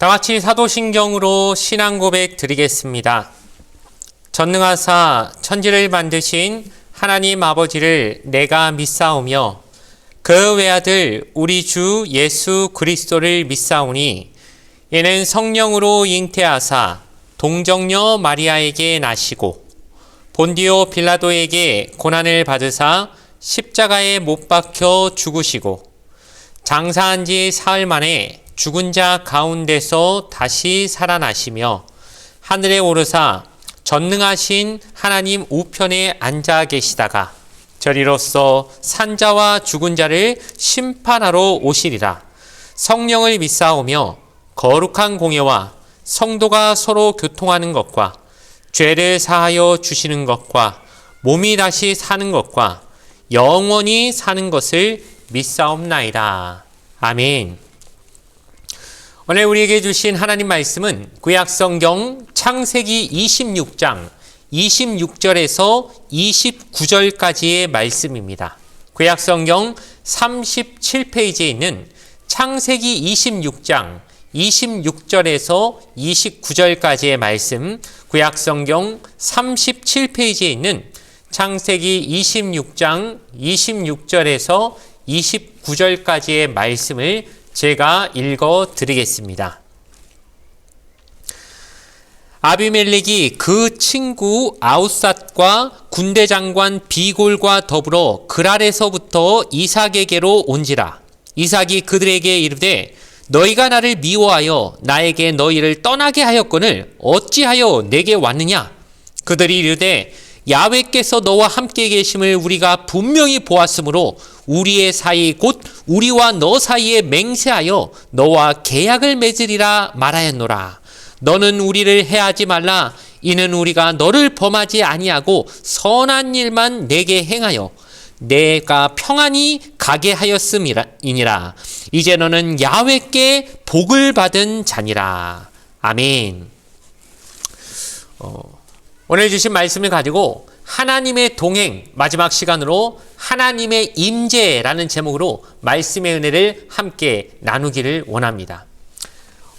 다 같이 사도신경으로 신앙 고백 드리겠습니다. 전능하사 천지를 만드신 하나님 아버지를 내가 믿사오며 그 외아들 우리 주 예수 그리스도를 믿사오니 이는 성령으로 잉태하사 동정녀 마리아에게 나시고 본디오 빌라도에게 고난을 받으사 십자가에 못 박혀 죽으시고 장사한 지 사흘 만에 죽은 자 가운데서 다시 살아나시며 하늘에 오르사 전능하신 하나님 우편에 앉아 계시다가 저리로서 산자와 죽은 자를 심판하러 오시리라. 성령을 믿사오며 거룩한 공예와 성도가 서로 교통하는 것과 죄를 사하여 주시는 것과 몸이 다시 사는 것과 영원히 사는 것을 믿사옵나이다. 아멘. 오늘 우리에게 주신 하나님 말씀은 구약성경 창세기 26장 26절에서 29절까지의 말씀입니다. 구약성경 37페이지에 있는 창세기 26장 26절에서 29절까지의 말씀, 구약성경 37페이지에 있는 창세기 26장 26절에서 29절까지의 말씀을 제가 읽어 드리겠습니다. 아비멜렉이 그 친구 아웃삿과 군대 장관 비골과 더불어 그랄에서부터 이삭에게로 온지라. 이삭이 그들에게 이르되 너희가 나를 미워하여 나에게 너희를 떠나게 하였거늘 어찌하여 내게 왔느냐? 그들이 이르되 야훼께서 너와 함께 계심을 우리가 분명히 보았으므로 우리의 사이 곧 우리와 너 사이에 맹세하여 너와 계약을 맺으리라 말하였노라. 너는 우리를 해하지 말라. 이는 우리가 너를 범하지 아니하고 선한 일만 내게 행하여 내가 평안히 가게 하였음이니라. 이제 너는 야훼께 복을 받은 자니라. 아멘. 오늘 주신 말씀을 가지고 하나님의 동행, 마지막 시간으로 하나님의 임재라는 제목으로 말씀의 은혜를 함께 나누기를 원합니다.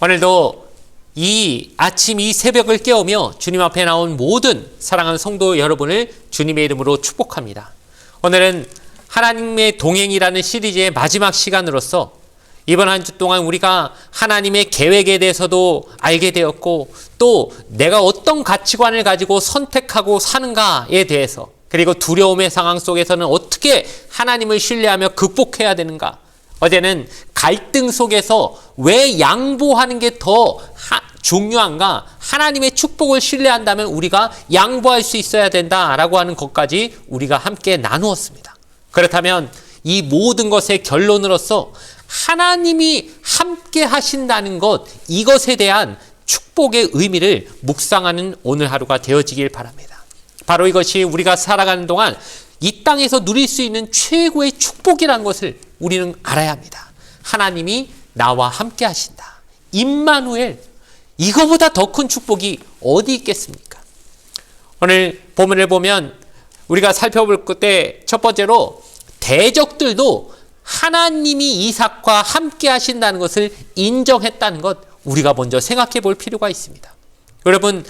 오늘도 이 아침 이 새벽을 깨우며 주님 앞에 나온 모든 사랑하는 성도 여러분을 주님의 이름으로 축복합니다. 오늘은 하나님의 동행이라는 시리즈의 마지막 시간으로서 이번 한 주 동안 우리가 하나님의 계획에 대해서도 알게 되었고 또 내가 어떤 가치관을 가지고 선택하고 사는가에 대해서 그리고 두려움의 상황 속에서는 어떻게 하나님을 신뢰하며 극복해야 되는가. 어제는 갈등 속에서 왜 양보하는 게 더 중요한가. 하나님의 축복을 신뢰한다면 우리가 양보할 수 있어야 된다라고 하는 것까지 우리가 함께 나누었습니다. 그렇다면 이 모든 것의 결론으로서 하나님이 함께 하신다는 것, 이것에 대한 축복의 의미를 묵상하는 오늘 하루가 되어지길 바랍니다. 바로 이것이 우리가 살아가는 동안 이 땅에서 누릴 수 있는 최고의 축복이라는 것을 우리는 알아야 합니다. 하나님이 나와 함께 하신다. 임마누엘, 이거보다 더 큰 축복이 어디 있겠습니까? 오늘 본문을 보면 우리가 살펴볼 때 첫 번째로 대적들도 하나님이 이삭과 함께 하신다는 것을 인정했다는 것, 우리가 먼저 생각해 볼 필요가 있습니다. 여러분,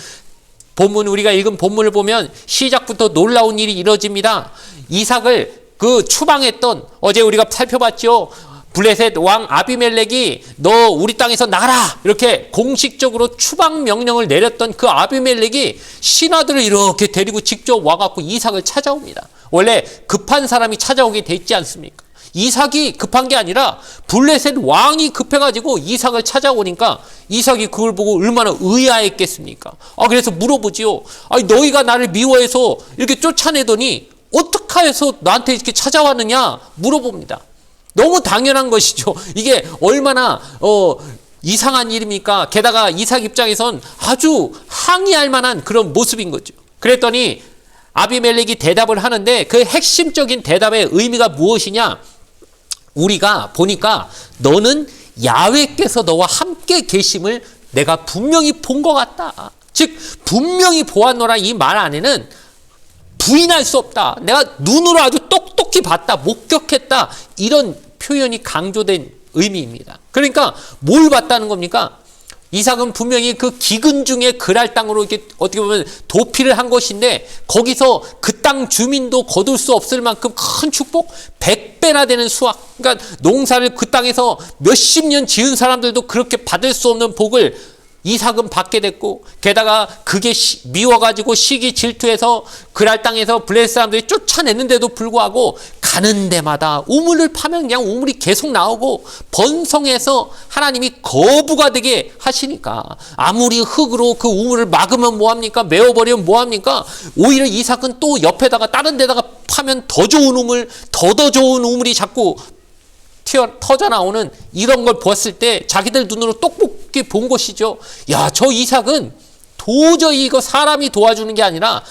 본문, 우리가 읽은 본문을 보면 시작부터 놀라운 일이 이루어집니다. 이삭을 추방했던, 어제 우리가 살펴봤죠. 블레셋 왕 아비멜렉이 너 우리 땅에서 나가라 이렇게 공식적으로 추방 명령을 내렸던 그 아비멜렉이 신하들을 이렇게 데리고 직접 와갖고 이삭을 찾아옵니다. 원래 급한 사람이 찾아오게 돼 있지 않습니까? 이삭이 급한 게 아니라 블레셋 왕이 급해가지고 이삭을 찾아오니까 이삭이 그걸 보고 얼마나 의아했겠습니까? 그래서 물어보지요. 너희가 나를 미워해서 이렇게 쫓아내더니 어떻게 해서 나한테 이렇게 찾아왔느냐 물어봅니다. 너무 당연한 것이죠. 이게 얼마나 이상한 일입니까? 게다가 이삭 입장에선 아주 항의할 만한 그런 모습인 거죠. 그랬더니 아비멜렉이 대답을 하는데 그 핵심적인 대답의 의미가 무엇이냐? 우리가 보니까 너는 야훼께서 너와 함께 계심을 내가 분명히 본 것 같다. 즉 분명히 보았노라 이 말 안에는 부인할 수 없다. 내가 눈으로 아주 똑똑히 봤다. 목격했다. 이런 표현이 강조된 의미입니다. 그러니까 뭘 봤다는 겁니까? 이삭은 분명히 그 기근 중에 그랄 땅으로 이렇게 어떻게 보면 도피를 한 것인데 거기서 그 땅 주민도 거둘 수 없을 만큼 큰 축복, 100배나 되는 수확, 그러니까 농사를 그 땅에서 몇십 년 지은 사람들도 그렇게 받을 수 없는 복을 이삭은 받게 됐고, 게다가 그게 미워가지고 시기 질투해서 그랄 땅에서 블레셋 사람들이 쫓아냈는데도 불구하고 가는 데마다 우물을 파면 그냥 우물이 계속 나오고 번성해서 하나님이 거부가 되게 하시니까, 아무리 흙으로 그 우물을 막으면 뭐합니까? 메워버리면 뭐합니까? 오히려 이삭은 또 옆에다가 다른 데다가 파면 더 좋은 우물, 더 좋은 우물이 자꾸 터져 나오는 이런 걸 보았을 때 자기들 눈으로 똑똑히 본 것이죠. 야, 저 이삭은 도저히 이거 사람이 도와주는 게 아니라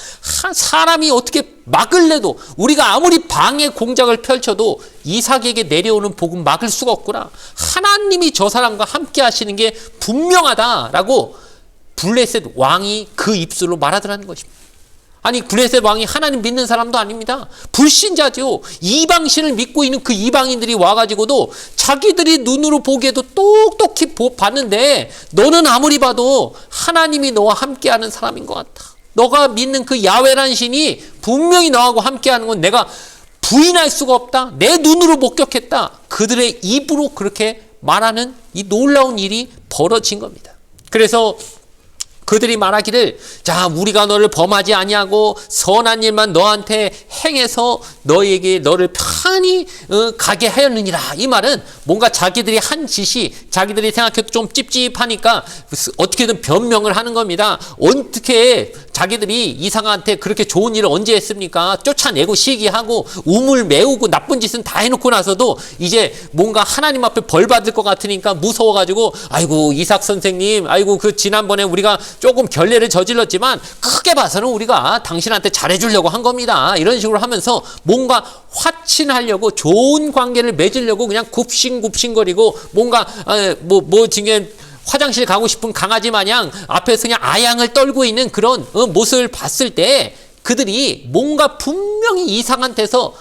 사람이 어떻게 막을래도, 우리가 아무리 방해 공작을 펼쳐도 이삭에게 내려오는 복은 막을 수가 없구나. 하나님이 저 사람과 함께 하시는 게 분명하다라고 블레셋 왕이 그 입술로 말하더라는 것입니다. 아니, 블레셋 왕이 하나님 믿는 사람도 아닙니다. 불신자죠. 이방신을 믿고 있는 그 이방인들이 와가지고도 자기들이 눈으로 보기에도 똑똑히 봤는데, 너는 아무리 봐도 하나님이 너와 함께하는 사람인 것 같아. 너가 믿는 그 야훼라는 신이 분명히 너하고 함께하는 건 내가 부인할 수가 없다. 내 눈으로 목격했다. 그들의 입으로 그렇게 말하는 이 놀라운 일이 벌어진 겁니다. 그래서 그들이 말하기를, 자, 우리가 너를 범하지 아니하고 선한 일만 너한테 행해서 너를 편히 가게 하였느니라. 이 말은 뭔가 자기들이 한 짓이 자기들이 생각해도 좀 찝찝하니까 어떻게든 변명을 하는 겁니다. 어떻게 자기들이 이삭한테 그렇게 좋은 일을 언제 했습니까? 쫓아내고 시기하고 우물 메우고 나쁜 짓은 다 해놓고 나서도 이제 뭔가 하나님 앞에 벌 받을 것 같으니까 무서워가지고, 아이고 이삭 선생님, 아이고 그 지난번에 우리가 조금 결례를 저질렀지만 크게 봐서는 우리가 당신한테 잘해주려고 한 겁니다. 이런 식으로 하면서 뭔가 화친하려고, 좋은 관계를 맺으려고 그냥 굽신굽신거리고, 뭔가 지금 화장실 가고 싶은 강아지 마냥 앞에서 그냥 아양을 떨고 있는 그런 모습을 봤을 때 그들이 뭔가 분명히 이상한 데서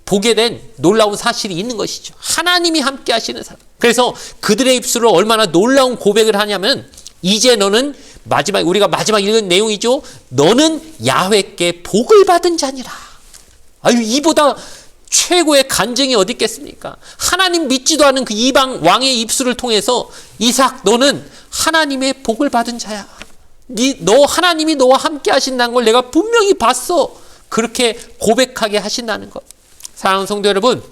보게 된 놀라운 사실이 있는 것이죠. 하나님이 함께 하시는 사람. 그래서 그들의 입술로 얼마나 놀라운 고백을 하냐면, 이제 너는 우리가 마지막 읽은 내용이죠. 너는 야훼께 복을 받은 자니라. 아유, 이보다 최고의 간증이 어디 있겠습니까? 하나님 믿지도 않은 그 이방 왕의 입술을 통해서, 이삭 너는 하나님의 복을 받은 자야. 하나님이 너와 함께 하신다는 걸 내가 분명히 봤어. 그렇게 고백하게 하신다는 것. 사랑하는 성도 여러분,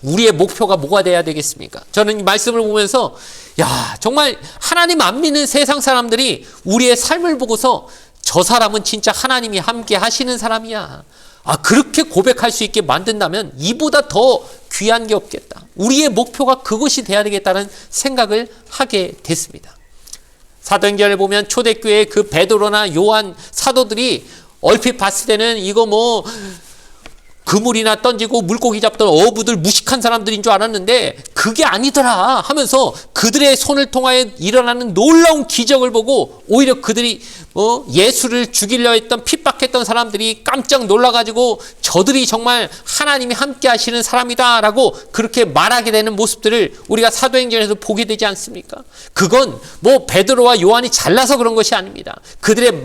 우리의 목표가 뭐가 돼야 되겠습니까? 저는 이 말씀을 보면서, 야, 정말 하나님 안 믿는 세상 사람들이 우리의 삶을 보고서 저 사람은 진짜 하나님이 함께 하시는 사람이야. 그렇게 고백할 수 있게 만든다면 이보다 더 귀한 게 없겠다. 우리의 목표가 그것이 돼야 되겠다는 생각을 하게 됐습니다. 사도행전을 보면 초대교회의 그 베드로나 요한 사도들이 얼핏 봤을 때는 이거 그물이나 던지고 물고기 잡던 어부들 무식한 사람들인 줄 알았는데 그게 아니더라 하면서 그들의 손을 통하여 일어나는 놀라운 기적을 보고, 오히려 그들이 예수를 죽이려 했던 핍박했던 사람들이 깜짝 놀라가지고 저들이 정말 하나님이 함께 하시는 사람이다라고 그렇게 말하게 되는 모습들을 우리가 사도행전에서 보게 되지 않습니까? 그건 베드로와 요한이 잘나서 그런 것이 아닙니다. 그들의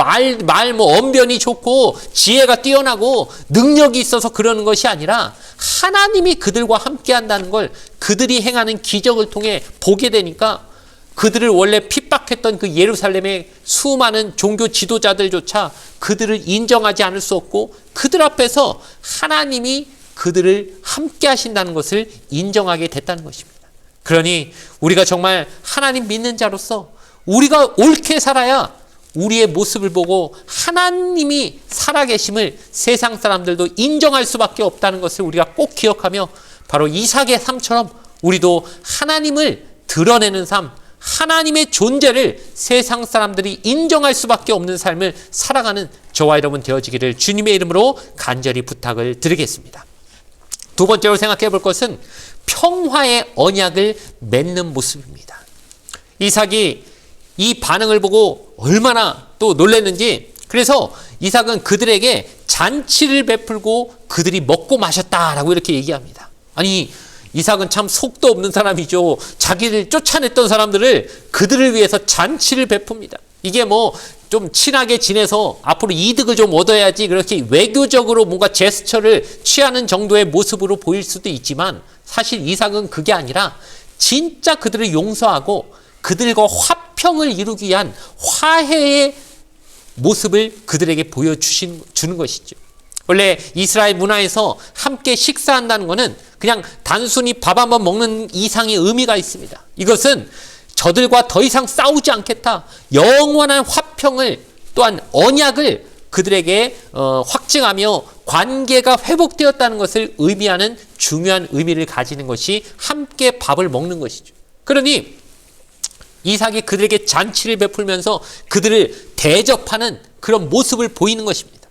언변이 좋고 지혜가 뛰어나고 능력이 있어서 그러는 것이 아니라, 하나님이 그들과 함께 한다는 걸 그들이 행하는 기적을 통해 보게 되니까, 그들을 원래 핍박했던 그 예루살렘의 수많은 종교 지도자들조차 그들을 인정하지 않을 수 없고, 그들 앞에서 하나님이 그들을 함께 하신다는 것을 인정하게 됐다는 것입니다. 그러니 우리가 정말 하나님 믿는 자로서 우리가 옳게 살아야 우리의 모습을 보고 하나님이 살아계심을 세상 사람들도 인정할 수밖에 없다는 것을 우리가 꼭 기억하며, 바로 이삭의 삶처럼 우리도 하나님을 드러내는 삶, 하나님의 존재를 세상 사람들이 인정할 수밖에 없는 삶을 살아가는 저와 여러분 되어지기를 주님의 이름으로 간절히 부탁을 드리겠습니다. 두 번째로 생각해 볼 것은 평화의 언약을 맺는 모습입니다. 이삭이 이 반응을 보고 얼마나 또 놀랐는지, 그래서 이삭은 그들에게 잔치를 베풀고 그들이 먹고 마셨다라고 이렇게 얘기합니다. 아니, 이삭은 참 속도 없는 사람이죠. 자기를 쫓아냈던 사람들을 그들을 위해서 잔치를 베풉니다. 이게 뭐 좀 친하게 지내서 앞으로 이득을 좀 얻어야지 그렇게 외교적으로 뭔가 제스처를 취하는 정도의 모습으로 보일 수도 있지만 사실 이삭은 그게 아니라 진짜 그들을 용서하고 그들과 화평을 이루기 위한 화해의 모습을 그들에게 보여주는 것이죠. 원래 이스라엘 문화에서 함께 식사한다는 것은 그냥 단순히 밥 한번 먹는 이상의 의미가 있습니다. 이것은 저들과 더 이상 싸우지 않겠다. 영원한 화평을 또한 언약을 그들에게 확증하며 관계가 회복되었다는 것을 의미하는 중요한 의미를 가지는 것이 함께 밥을 먹는 것이죠. 그러니 이삭이 그들에게 잔치를 베풀면서 그들을 대접하는 그런 모습을 보이는 것입니다.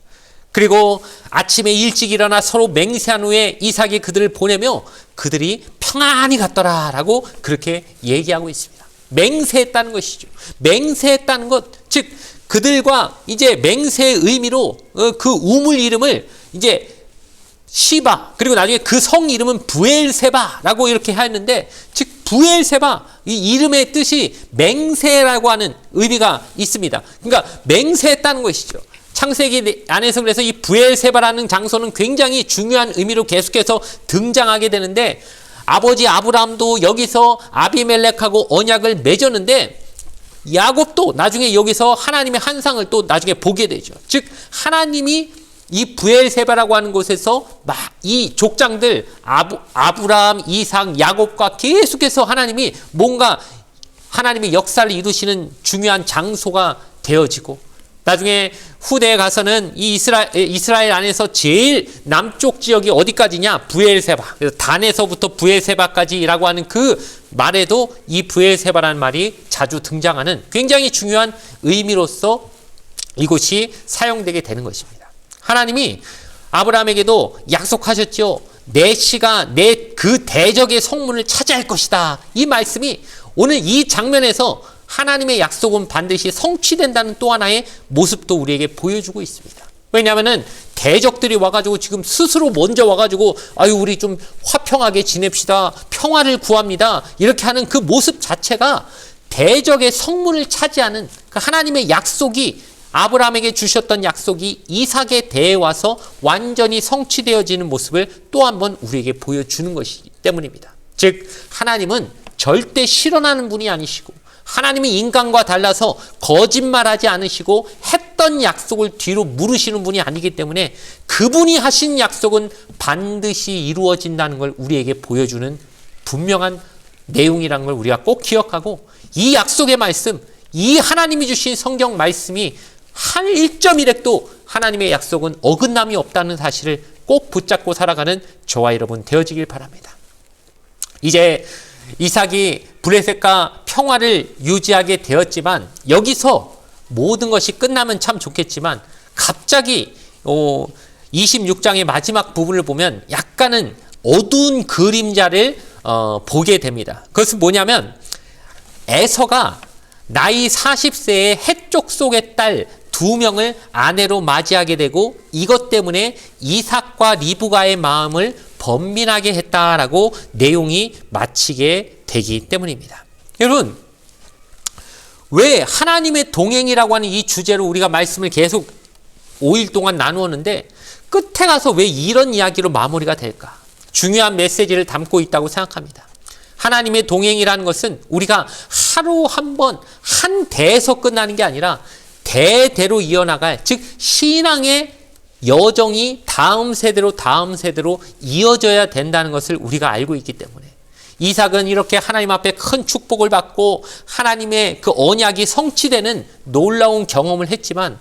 그리고 아침에 일찍 일어나 서로 맹세한 후에 이삭이 그들을 보내며 그들이 평안히 갔더라라고 그렇게 얘기하고 있습니다. 맹세했다는 것이죠. 맹세했다는 것, 즉 그들과 이제 맹세의 의미로 그 우물 이름을 이제 시바, 그리고 나중에 그 성 이름은 부엘세바라고 이렇게 하였는데, 즉 부엘세바, 이 이름의 뜻이 맹세라고 하는 의미가 있습니다. 그러니까 맹세했다는 것이죠. 창세기 안에서 그래서 이 부엘세바라는 장소는 굉장히 중요한 의미로 계속해서 등장하게 되는데, 아버지 아브라함도 여기서 아비멜렉하고 언약을 맺었는데 야곱도 나중에 여기서 하나님의 환상을 또 나중에 보게 되죠. 즉 하나님이 이 부엘세바라고 하는 곳에서 이 족장들 아브라함, 이삭, 야곱과 계속해서 하나님이 뭔가 하나님의 역사를 이루시는 중요한 장소가 되어지고, 나중에 후대에 가서는 이 이스라엘 안에서 제일 남쪽 지역이 어디까지냐? 부엘세바. 그래서 단에서부터 부엘세바까지라고 하는 그 말에도 이 부엘세바라는 말이 자주 등장하는 굉장히 중요한 의미로서 이곳이 사용되게 되는 것입니다. 하나님이 아브라함에게도 약속하셨죠. 내 씨가 내 그 대적의 성문을 차지할 것이다. 이 말씀이 오늘 이 장면에서 하나님의 약속은 반드시 성취된다는 또 하나의 모습도 우리에게 보여주고 있습니다. 왜냐하면은 대적들이 와가지고 지금 스스로 먼저 와가지고 아유 우리 좀 화평하게 지냅시다, 평화를 구합니다, 이렇게 하는 그 모습 자체가 대적의 성문을 차지하는 그 하나님의 약속이, 아브라함에게 주셨던 약속이 이삭에 대해 와서 완전히 성취되어지는 모습을 또 한 번 우리에게 보여주는 것이기 때문입니다. 즉 하나님은 절대 실현하는 분이 아니시고, 하나님이 인간과 달라서 거짓말하지 않으시고 했던 약속을 뒤로 물으시는 분이 아니기 때문에 그분이 하신 약속은 반드시 이루어진다는 걸 우리에게 보여주는 분명한 내용이라는 걸 우리가 꼭 기억하고, 이 약속의 말씀, 이 하나님이 주신 성경 말씀이 한 1.1획도 하나님의 약속은 어긋남이 없다는 사실을 꼭 붙잡고 살아가는 저와 여러분 되어지길 바랍니다. 이제 이삭이 블레셋과 평화를 유지하게 되었지만 여기서 모든 것이 끝나면 참 좋겠지만 갑자기 26장의 마지막 부분을 보면 약간은 어두운 그림자를 보게 됩니다. 그것은 뭐냐면 에서가 나이 40세의 헷족 속의 딸 2명을 아내로 맞이하게 되고, 이것 때문에 이삭과 리브가의 마음을 번민하게 했다라고 내용이 마치게 되기 때문입니다. 여러분, 왜 하나님의 동행이라고 하는 이 주제로 우리가 말씀을 계속 5일 동안 나누었는데 끝에 가서 왜 이런 이야기로 마무리가 될까? 중요한 메시지를 담고 있다고 생각합니다. 하나님의 동행이라는 것은 우리가 하루 한 번 한 대에서 끝나는 게 아니라 대대로 이어나갈, 즉 신앙의 여정이 다음 세대로 이어져야 된다는 것을 우리가 알고 있기 때문에 이삭은 이렇게 하나님 앞에 큰 축복을 받고 하나님의 그 언약이 성취되는 놀라운 경험을 했지만,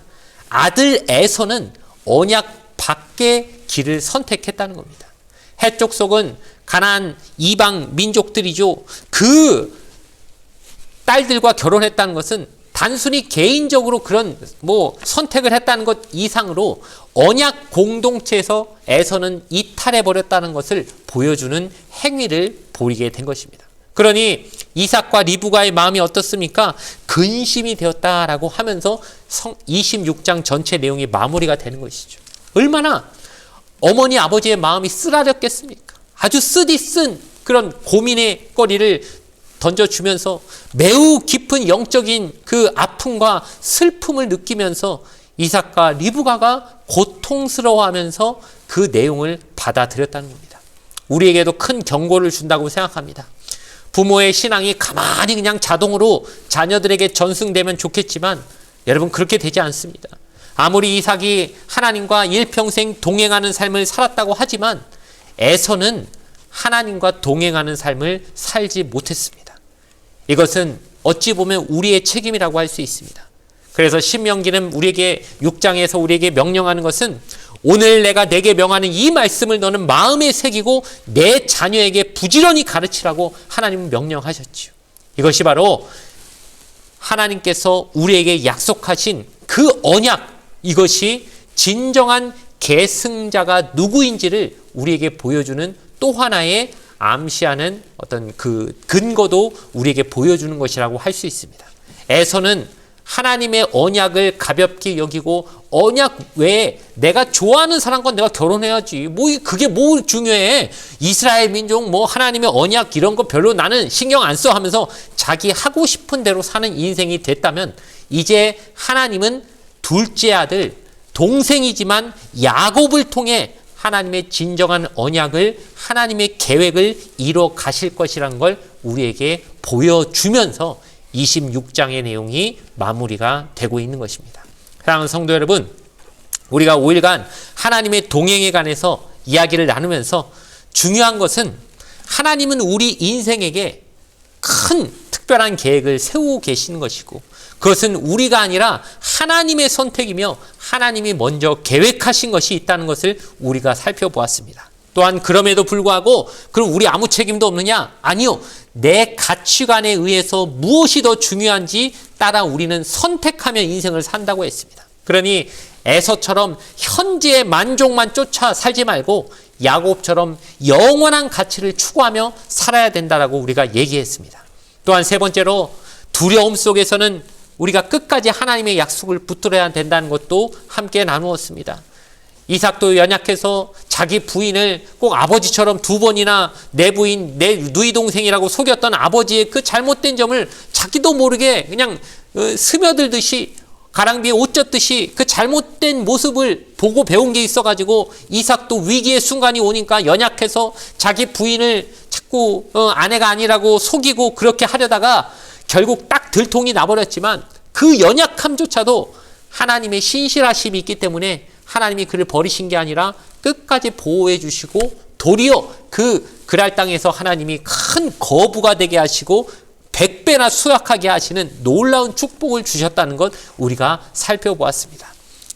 아들 에서는 언약 밖의 길을 선택했다는 겁니다. 해쪽 속은 가나안 이방 민족들이죠. 그 딸들과 결혼했다는 것은 단순히 개인적으로 그런 선택을 했다는 것 이상으로 언약 공동체에서 에서는 이탈해버렸다는 것을 보여주는 행위를 보이게 된 것입니다. 그러니 이삭과 리브가의 마음이 어떻습니까? 근심이 되었다라고 하면서 26장 전체 내용이 마무리가 되는 것이죠. 얼마나 어머니 아버지의 마음이 쓰라렸겠습니까? 아주 쓰디쓴 그런 고민의 거리를 던져주면서 매우 깊은 영적인 그 아픔과 슬픔을 느끼면서 이삭과 리브가가 고통스러워하면서 그 내용을 받아들였다는 겁니다. 우리에게도 큰 경고를 준다고 생각합니다. 부모의 신앙이 가만히 그냥 자동으로 자녀들에게 전승되면 좋겠지만 여러분, 그렇게 되지 않습니다. 아무리 이삭이 하나님과 일평생 동행하는 삶을 살았다고 하지만 에서는 하나님과 동행하는 삶을 살지 못했습니다. 이것은 어찌 보면 우리의 책임이라고 할 수 있습니다. 그래서 신명기는 우리에게 6장에서 우리에게 명령하는 것은 오늘 내가 내게 명하는 이 말씀을 너는 마음에 새기고 내 자녀에게 부지런히 가르치라고 하나님은 명령하셨지요. 이것이 바로 하나님께서 우리에게 약속하신 그 언약, 이것이 진정한 계승자가 누구인지를 우리에게 보여주는 또 하나의 암시하는 어떤 그 근거도 우리에게 보여주는 것이라고 할 수 있습니다. 에서는 하나님의 언약을 가볍게 여기고 언약 외에 내가 좋아하는 사람과 내가 결혼해야지. 그게 뭐 중요해. 이스라엘 민족 하나님의 언약 이런 거 별로 나는 신경 안 써 하면서 자기 하고 싶은 대로 사는 인생이 됐다면 이제 하나님은 둘째 아들, 동생이지만 야곱을 통해 하나님의 진정한 언약을, 하나님의 계획을 이뤄 가실 것이라는 걸 우리에게 보여주면서 26장의 내용이 마무리가 되고 있는 것입니다. 사랑하는 성도 여러분, 우리가 5일간 하나님의 동행에 관해서 이야기를 나누면서 중요한 것은 하나님은 우리 인생에게 큰 특별한 계획을 세우고 계시는 것이고 그것은 우리가 아니라 하나님의 선택이며 하나님이 먼저 계획하신 것이 있다는 것을 우리가 살펴보았습니다. 또한 그럼에도 불구하고 그럼 우리 아무 책임도 없느냐? 아니요. 내 가치관에 의해서 무엇이 더 중요한지 따라 우리는 선택하며 인생을 산다고 했습니다. 그러니 에서처럼 현재의 만족만 쫓아 살지 말고 야곱처럼 영원한 가치를 추구하며 살아야 된다라고 우리가 얘기했습니다. 또한 세 번째로 두려움 속에서는 우리가 끝까지 하나님의 약속을 붙들어야 된다는 것도 함께 나누었습니다. 이삭도 연약해서 자기 부인을 꼭 아버지처럼 두 번이나 내 부인, 내 누이 동생이라고 속였던 아버지의 그 잘못된 점을 자기도 모르게 그냥 스며들듯이 가랑비에 옷 젖듯이 그 잘못된 모습을 보고 배운 게 있어가지고 이삭도 위기의 순간이 오니까 연약해서 자기 부인을 자꾸 아내가 아니라고 속이고 그렇게 하려다가 결국 딱 들통이 나버렸지만 그 연약함조차도 하나님의 신실하심이 있기 때문에 하나님이 그를 버리신 게 아니라 끝까지 보호해 주시고 도리어 그 그랄 땅에서 하나님이 큰 거부가 되게 하시고 100배나 수확하게 하시는 놀라운 축복을 주셨다는 것 우리가 살펴보았습니다.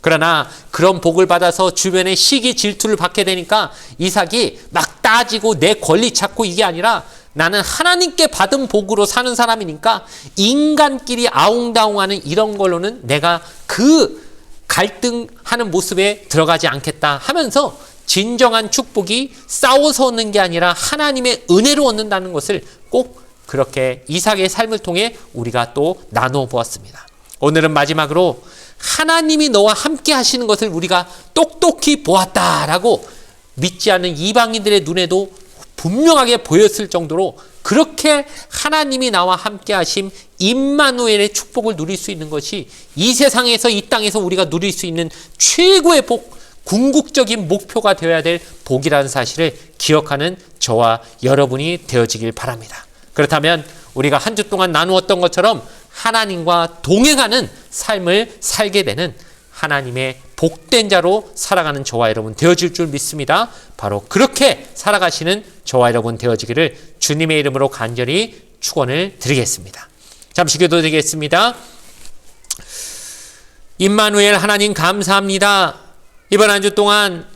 그러나 그런 복을 받아서 주변에 시기 질투를 받게 되니까 이삭이 막 따지고 내 권리 찾고 이게 아니라 나는 하나님께 받은 복으로 사는 사람이니까 인간끼리 아웅다웅하는 이런 걸로는 내가 그 갈등하는 모습에 들어가지 않겠다 하면서 진정한 축복이 싸워서 얻는 게 아니라 하나님의 은혜로 얻는다는 것을 꼭 그렇게 이삭의 삶을 통해 우리가 또 나누어 보았습니다. 오늘은 마지막으로 하나님이 너와 함께 하시는 것을 우리가 똑똑히 보았다라고 믿지 않는 이방인들의 눈에도 분명하게 보였을 정도로 그렇게 하나님이 나와 함께 하심 임마누엘의 축복을 누릴 수 있는 것이 이 세상에서 이 땅에서 우리가 누릴 수 있는 최고의 복, 궁극적인 목표가 되어야 될 복이라는 사실을 기억하는 저와 여러분이 되어지길 바랍니다. 그렇다면 우리가 한 주 동안 나누었던 것처럼 하나님과 동행하는 삶을 살게 되는 하나님의 복된 자로 살아가는 저와 여러분 되어질 줄 믿습니다. 바로 그렇게 살아가시는 저와 여러분 되어지기를 주님의 이름으로 간절히 축원을 드리겠습니다. 잠시 기도드리겠습니다. 임마누엘 하나님 감사합니다. 이번 한 주 동안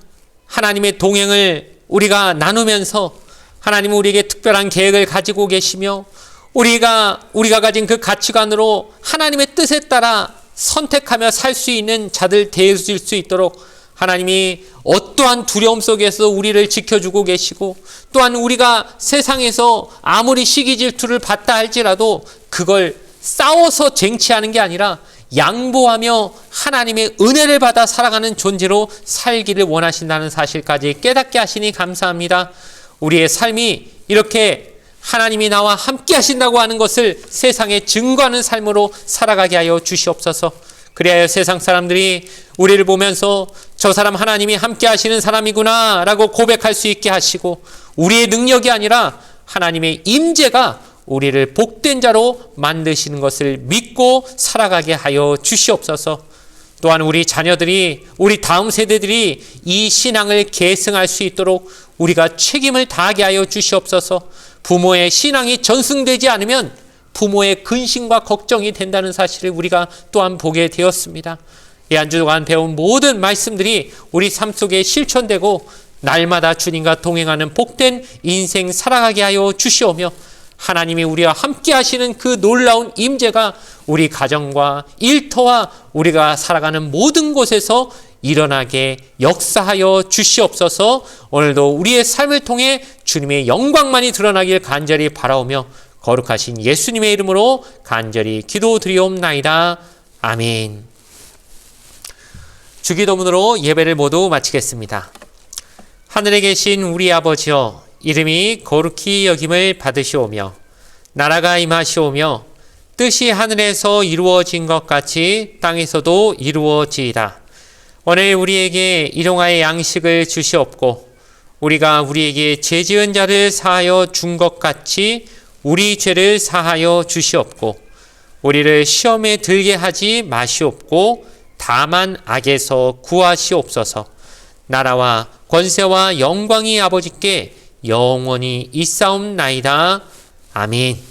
하나님의 동행을 우리가 나누면서 하나님은 우리에게 특별한 계획을 가지고 계시며 우리가 가진 그 가치관으로 하나님의 뜻에 따라 선택하며 살 수 있는 자들 되어질 수 있도록 하나님이 어떠한 두려움 속에서 우리를 지켜주고 계시고 또한 우리가 세상에서 아무리 시기 질투를 받다 할지라도 그걸 싸워서 쟁취하는 게 아니라 양보하며 하나님의 은혜를 받아 살아가는 존재로 살기를 원하신다는 사실까지 깨닫게 하시니 감사합니다. 우리의 삶이 이렇게 하나님이 나와 함께 하신다고 하는 것을 세상에 증거하는 삶으로 살아가게 하여 주시옵소서. 그리하여 세상 사람들이 우리를 보면서 저 사람 하나님이 함께 하시는 사람이구나 라고 고백할 수 있게 하시고, 우리의 능력이 아니라 하나님의 임재가 우리를 복된 자로 만드시는 것을 믿고 살아가게 하여 주시옵소서. 또한 우리 자녀들이, 우리 다음 세대들이 이 신앙을 계승할 수 있도록 우리가 책임을 다하게 하여 주시옵소서. 부모의 신앙이 전승되지 않으면 부모의 근심과 걱정이 된다는 사실을 우리가 또한 보게 되었습니다. 이 한 주 동안 배운 모든 말씀들이 우리 삶 속에 실천되고 날마다 주님과 동행하는 복된 인생 살아가게 하여 주시오며, 하나님이 우리와 함께 하시는 그 놀라운 임재가 우리 가정과 일터와 우리가 살아가는 모든 곳에서 일어나게 역사하여 주시옵소서. 오늘도 우리의 삶을 통해 주님의 영광만이 드러나길 간절히 바라오며 거룩하신 예수님의 이름으로 간절히 기도드리옵나이다. 아멘. 주기도문으로 예배를 모두 마치겠습니다. 하늘에 계신 우리 아버지여, 이름이 거룩히 여김을 받으시오며 나라가 임하시오며 뜻이 하늘에서 이루어진 것 같이 땅에서도 이루어지이다. 오늘 우리에게 일용할 양식을 주시옵고, 우리가 우리에게 죄 지은 자를 사하여 준 것 같이 우리 죄를 사하여 주시옵고, 우리를 시험에 들게 하지 마시옵고 다만 악에서 구하시옵소서. 나라와 권세와 영광이 아버지께 영원히 있사옵나이다. 아멘.